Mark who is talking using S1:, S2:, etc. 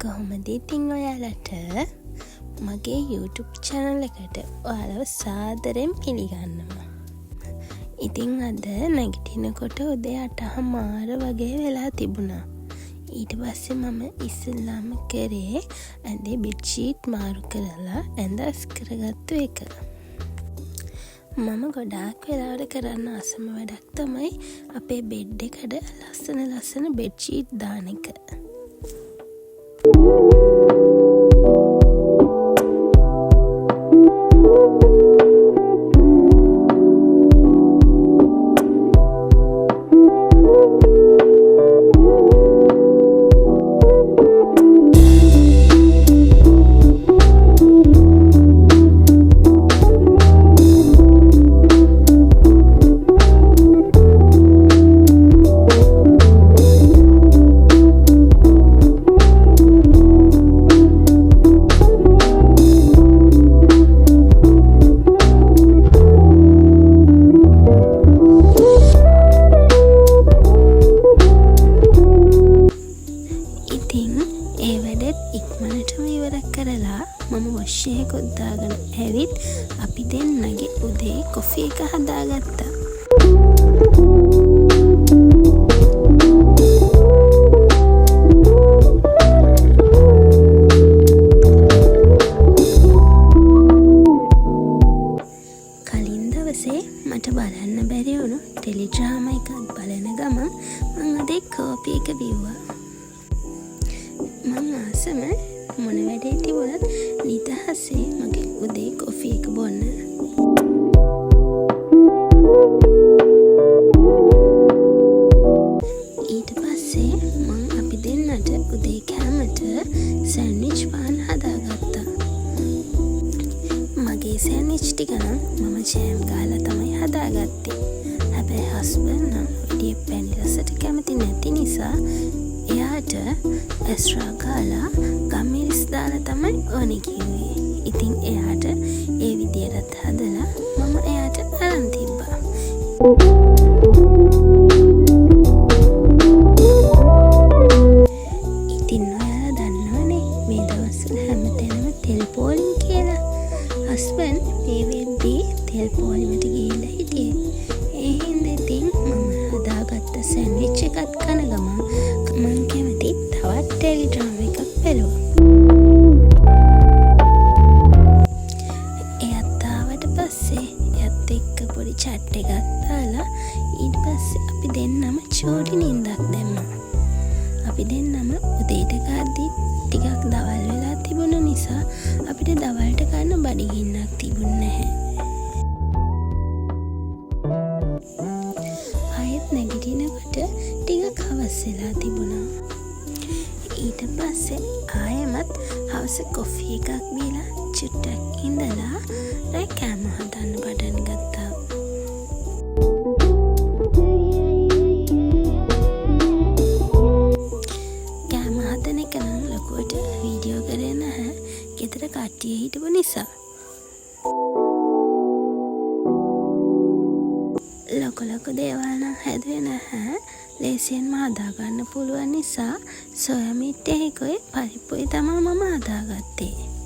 S1: කොහොමද ඉතින් ඔයාලට මගේ YouTube channel එකට ඔයාලව සාදරයෙන් පිළිගන්නවා. ඉතින් අද නැගිටිනකොට උදේ 8:00 වගේ වෙලා තිබුණා. ඊට පස්සේ මම ඉස්සෙල්ලාම කරේ ඇඳේ බෙඩ්ෂීට් මාරු කරලා ඇඳ අස් කරගත්තු එක. මම ගොඩාක් වෙලාවට කරන්න ආසම වැඩක් තමයි අපේ බෙඩ් එකට ලස්සන බෙඩ්ෂීට් දාන එක. ඉක්මනටම ඉවර කරලා මම වොෂ් එකකුත් දාගෙන ඇවිත් අපි දෙන්නගේ උදේ කොෆි එක හදාගත්තා. කලින් දවසේ මට බලන්න බැරි වුණු ටෙලිඩ්‍රාමා එකක් බලන ගමන් මං අද කෝපි එක බිව්වා. මං ආසම මොන වැඩේ තිබුණත් නිදහසේ මගේ උදේ කොෆි එක බොන්න. ඊට පස්සේ මං අපි දෙන්නට උදේ කෑමට සෑන්ඩ්විච් පාන් හදාගත්තා. මගේ සෑන්ඩ්විච් ටික නම් මම ජෑම් ගාලා තමයි හදාගත්තේ. හැබැයි හස්බන්ඩ් නම් වැඩි පැණි රසට කැමති නැති නිසා එයාට ඇස්ට්‍රා ගාලා ගම්මිරිස් දාලා තමයි ඕනේ කිව්වේ. ඉතින් එයාට ඒ විදියටත් හදලා මම එයාට අරන් තිබ්බා. ඉතින් ඔයාලා දන්නවනේ මේ දවස්වල හැමතැනම තෙල් පෝලින් කියලා. හස්බන්ඩ් මේ වෙද්දී තෙල් පෝලිමට ගිහිල්ලා හිටියේ. ඒ හින්දා ඉතින් මම හදාගත්ත සෑන්ඩ්විච් එකත් කන ගමන් මං කැමති තවත් ටෙලිඩ්‍රාමා එකක් බැලුවා. එයත් ආවට පස්සේ එයත් එක්ක පොඩි chat එකක් දාලා ඊට පස්සේ අපි දෙන්නම චූටි නිින්දක් දැම්මා. අපි දෙන්නම උදේට කද්දි ටිකක් දවල් වෙලා තිබුණ නිසා අපිට දවල්ට කන්න බඩගින්නක් තිබුණේ නැහැ. නැගිටිනකොට ටිකක් හවස් වෙලා තිබුණා. ඊට පස්සේ ආයෙමත් හවස කොෆි එකක් බීලා චුට්ටක් ඉඳලා රෑ කෑම හදන්න පටන් ගත්තා. කෑම හදන එක නම් ලොකුවට වීඩියෝ කරේ නැහැ. ගෙදර කට්ටිය හිටපු නිසා. ලොකු දේවල් නම් හැදුවේ නැහැ. ලේසියෙන්ම හදාගන්න පුළුවන් නිසා සොයා මිට් එකේ පරිප්පුයි තමයි මම හදාගත්තේ.